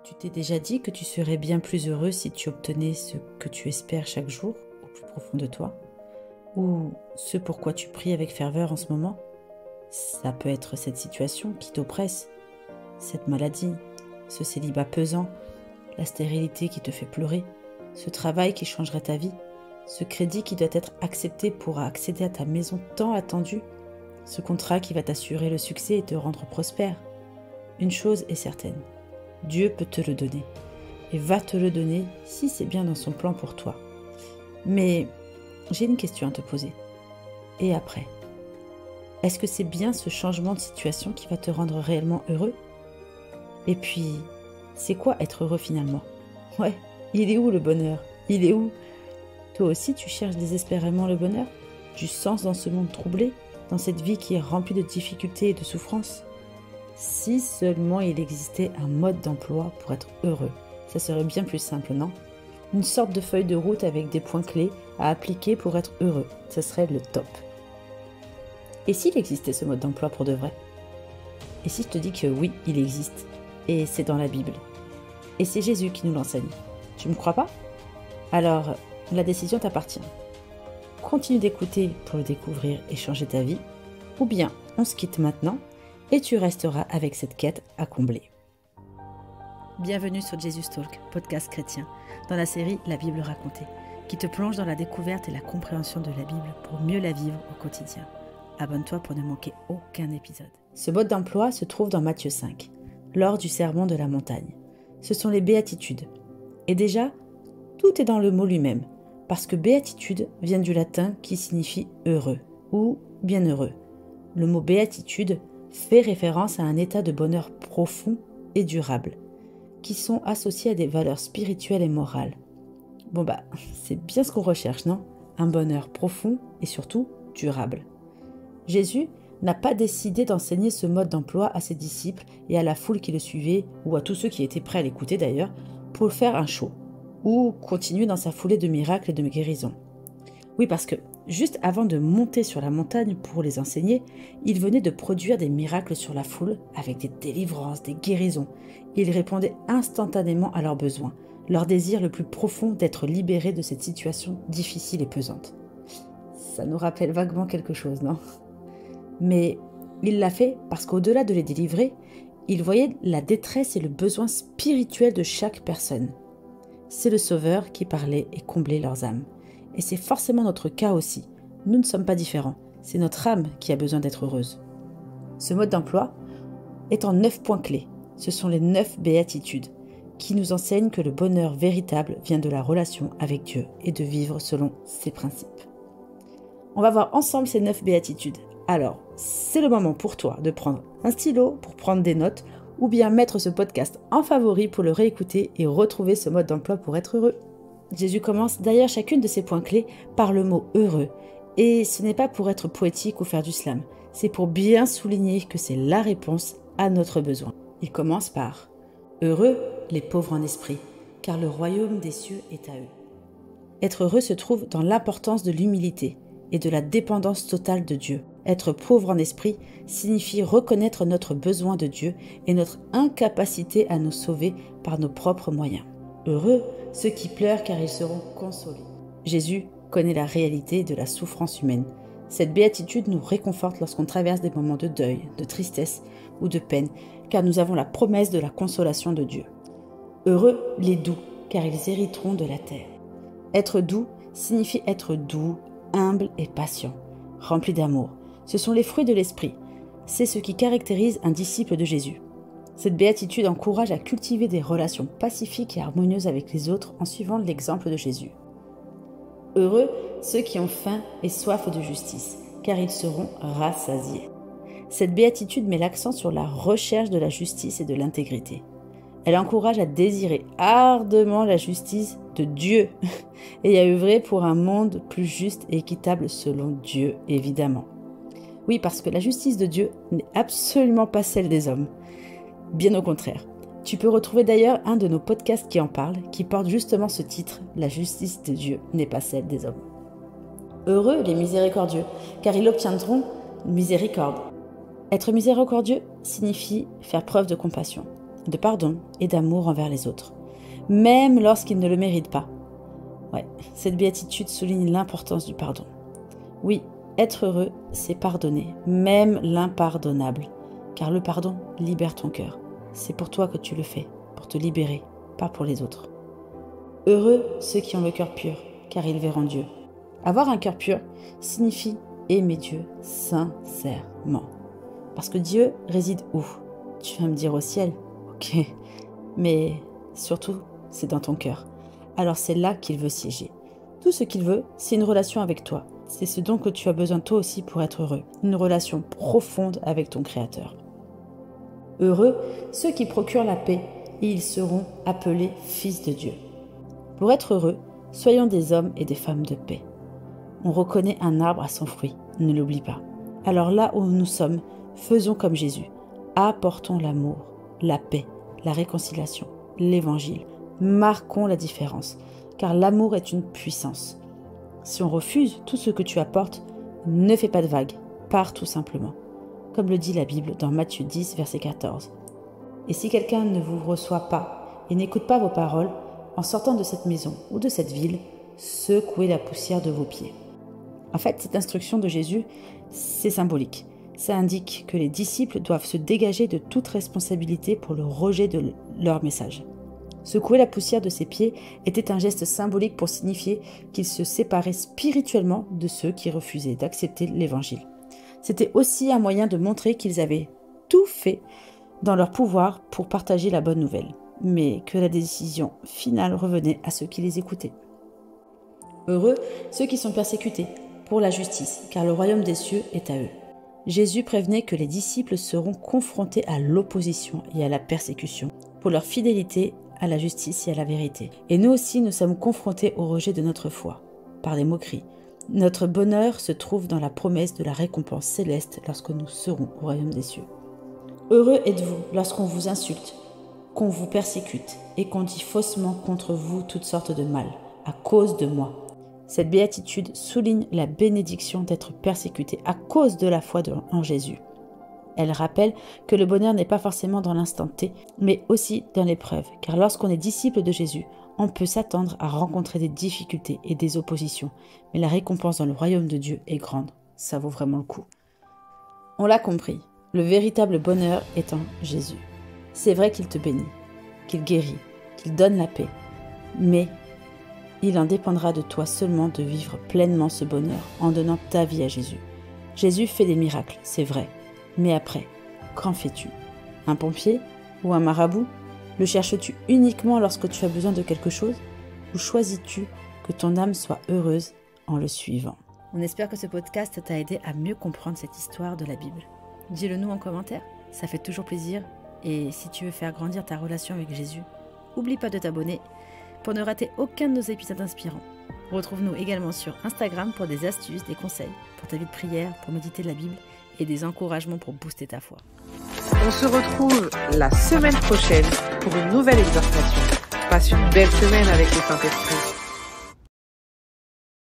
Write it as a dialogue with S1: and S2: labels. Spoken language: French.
S1: Tu t'es déjà dit que tu serais bien plus heureux si tu obtenais ce que tu espères chaque jour, au plus profond de toi? Ou ce pourquoi tu pries avec ferveur en ce moment? Ça peut être cette situation qui t'oppresse, cette maladie, ce célibat pesant, la stérilité qui te fait pleurer, ce travail qui changerait ta vie, ce crédit qui doit être accepté pour accéder à ta maison tant attendue, ce contrat qui va t'assurer le succès et te rendre prospère. Une chose est certaine, Dieu peut te le donner et va te le donner si c'est bien dans son plan pour toi. Mais j'ai une question à te poser. Et après? Est-ce que c'est bien ce changement de situation qui va te rendre réellement heureux? Et puis, c'est quoi être heureux finalement? Ouais, il est où le bonheur? Il est où? Toi aussi tu cherches désespérément le bonheur? Du sens dans ce monde troublé? Dans cette vie qui est remplie de difficultés et de souffrances? Si seulement il existait un mode d'emploi pour être heureux, ça serait bien plus simple, non? Une sorte de feuille de route avec des points clés à appliquer pour être heureux, ce serait le top. Et s'il existait ce mode d'emploi pour de vrai? Et si je te dis que oui, il existe, et c'est dans la Bible, et c'est Jésus qui nous l'enseigne, tu me crois pas? Alors, la décision t'appartient. Continue d'écouter pour le découvrir et changer ta vie, ou bien on se quitte maintenant et tu resteras avec cette quête à combler. Bienvenue sur Jesus Talk, podcast chrétien, dans la série La Bible racontée, qui te plonge dans la découverte et la compréhension de la Bible pour mieux la vivre au quotidien. Abonne-toi pour ne manquer aucun épisode. Ce mode d'emploi se trouve dans Matthieu 5, lors du sermon de la montagne. Ce sont les béatitudes. Et déjà, tout est dans le mot lui-même, parce que béatitude vient du latin qui signifie heureux ou bienheureux. Le mot béatitude fait référence à un état de bonheur profond et durable, qui sont associés à des valeurs spirituelles et morales. Bon c'est bien ce qu'on recherche, non? Un bonheur profond et surtout durable. Jésus n'a pas décidé d'enseigner ce mode d'emploi à ses disciples et à la foule qui le suivait, ou à tous ceux qui étaient prêts à l'écouter d'ailleurs, pour faire un show, ou continuer dans sa foulée de miracles et de guérisons. Oui, parce que juste avant de monter sur la montagne pour les enseigner, il venait de produire des miracles sur la foule avec des délivrances, des guérisons. Il répondait instantanément à leurs besoins, leur désir le plus profond d'être libérés de cette situation difficile et pesante. Ça nous rappelle vaguement quelque chose, non? Mais il l'a fait parce qu'au-delà de les délivrer, il voyait la détresse et le besoin spirituel de chaque personne. C'est le Sauveur qui parlait et comblait leurs âmes. Et c'est forcément notre cas aussi. Nous ne sommes pas différents. C'est notre âme qui a besoin d'être heureuse. Ce mode d'emploi est en 9 points clés. Ce sont les 9 béatitudes qui nous enseignent que le bonheur véritable vient de la relation avec Dieu et de vivre selon ses principes. On va voir ensemble ces 9 béatitudes. Alors, c'est le moment pour toi de prendre un stylo pour prendre des notes ou bien mettre ce podcast en favori pour le réécouter et retrouver ce mode d'emploi pour être heureux. Jésus commence d'ailleurs chacune de ces points clés par le mot « heureux ». Et ce n'est pas pour être poétique ou faire du slam, c'est pour bien souligner que c'est la réponse à notre besoin. Il commence par « Heureux les pauvres en esprit, car le royaume des cieux est à eux ». Être heureux se trouve dans l'importance de l'humilité et de la dépendance totale de Dieu. Être pauvre en esprit signifie reconnaître notre besoin de Dieu et notre incapacité à nous sauver par nos propres moyens. Heureux ceux qui pleurent car ils seront consolés. Jésus connaît la réalité de la souffrance humaine. Cette béatitude nous réconforte lorsqu'on traverse des moments de deuil, de tristesse ou de peine, car nous avons la promesse de la consolation de Dieu. Heureux les doux, car ils hériteront de la terre. Être doux signifie être doux, humble et patient, rempli d'amour. Ce sont les fruits de l'esprit. C'est ce qui caractérise un disciple de Jésus. Cette béatitude encourage à cultiver des relations pacifiques et harmonieuses avec les autres en suivant l'exemple de Jésus. Heureux ceux qui ont faim et soif de justice, car ils seront rassasiés. Cette béatitude met l'accent sur la recherche de la justice et de l'intégrité. Elle encourage à désirer ardemment la justice de Dieu et à œuvrer pour un monde plus juste et équitable selon Dieu, évidemment. Oui, parce que la justice de Dieu n'est absolument pas celle des hommes. Bien au contraire. Tu peux retrouver d'ailleurs un de nos podcasts qui en parle, qui porte justement ce titre, « La justice de Dieu n'est pas celle des hommes ». Heureux les miséricordieux, car ils obtiendront miséricorde. Être miséricordieux signifie faire preuve de compassion. de pardon et d'amour envers les autres, même lorsqu'ils ne le méritent pas. Ouais, cette béatitude souligne l'importance du pardon. Oui, être heureux, c'est pardonner, même l'impardonnable, car le pardon libère ton cœur. C'est pour toi que tu le fais, pour te libérer, pas pour les autres. Heureux ceux qui ont le cœur pur, car ils verront Dieu. Avoir un cœur pur signifie aimer Dieu sincèrement. Parce que Dieu réside où? Tu vas me dire au ciel, ok, mais surtout, c'est dans ton cœur. Alors c'est là qu'il veut siéger. Tout ce qu'il veut, c'est une relation avec toi. C'est ce dont que tu as besoin toi aussi pour être heureux. Une relation profonde avec ton Créateur. Heureux ceux qui procurent la paix, et ils seront appelés fils de Dieu. Pour être heureux, soyons des hommes et des femmes de paix. On reconnaît un arbre à son fruit, ne l'oublie pas. Alors là où nous sommes, faisons comme Jésus. Apportons l'amour, la paix, la réconciliation, l'évangile. Marquons la différence, car l'amour est une puissance. Si on refuse tout ce que tu apportes, ne fais pas de vagues, pars tout simplement. Comme le dit la Bible dans Matthieu 10, verset 14. Et si quelqu'un ne vous reçoit pas et n'écoute pas vos paroles, en sortant de cette maison ou de cette ville, secouez la poussière de vos pieds. En fait, cette instruction de Jésus, c'est symbolique. Ça indique que les disciples doivent se dégager de toute responsabilité pour le rejet de leur message. Secouer la poussière de ses pieds était un geste symbolique pour signifier qu'ils se séparaient spirituellement de ceux qui refusaient d'accepter l'évangile. C'était aussi un moyen de montrer qu'ils avaient tout fait dans leur pouvoir pour partager la bonne nouvelle, mais que la décision finale revenait à ceux qui les écoutaient. Heureux ceux qui sont persécutés pour la justice, car le royaume des cieux est à eux. Jésus prévenait que les disciples seront confrontés à l'opposition et à la persécution pour leur fidélité à la justice et à la vérité. Et nous aussi, nous sommes confrontés au rejet de notre foi, par les moqueries. Notre bonheur se trouve dans la promesse de la récompense céleste lorsque nous serons au royaume des cieux. Heureux êtes-vous lorsqu'on vous insulte, qu'on vous persécute et qu'on dit faussement contre vous toutes sortes de mal, à cause de moi. Cette béatitude souligne la bénédiction d'être persécuté à cause de la foi en Jésus. Elle rappelle que le bonheur n'est pas forcément dans l'instant T, mais aussi dans l'épreuve, car lorsqu'on est disciple de Jésus, on peut s'attendre à rencontrer des difficultés et des oppositions, mais la récompense dans le royaume de Dieu est grande, ça vaut vraiment le coup. On l'a compris, le véritable bonheur est en Jésus. C'est vrai qu'il te bénit, qu'il guérit, qu'il donne la paix, mais il en dépendra de toi seulement de vivre pleinement ce bonheur en donnant ta vie à Jésus. Jésus fait des miracles, c'est vrai. Mais après, qu'en fais-tu? Un pompier ou un marabout? Le cherches-tu uniquement lorsque tu as besoin de quelque chose? Ou choisis-tu que ton âme soit heureuse en le suivant? On espère que ce podcast t'a aidé à mieux comprendre cette histoire de la Bible. Dis-le nous en commentaire, ça fait toujours plaisir. Et si tu veux faire grandir ta relation avec Jésus, n'oublie pas de t'abonner pour ne rater aucun de nos épisodes inspirants. Retrouve-nous également sur Instagram pour des astuces, des conseils pour ta vie de prière, pour méditer la Bible et des encouragements pour booster ta foi.
S2: On se retrouve la semaine prochaine pour une nouvelle exhortation. Passe une belle semaine avec le Saint-Esprit.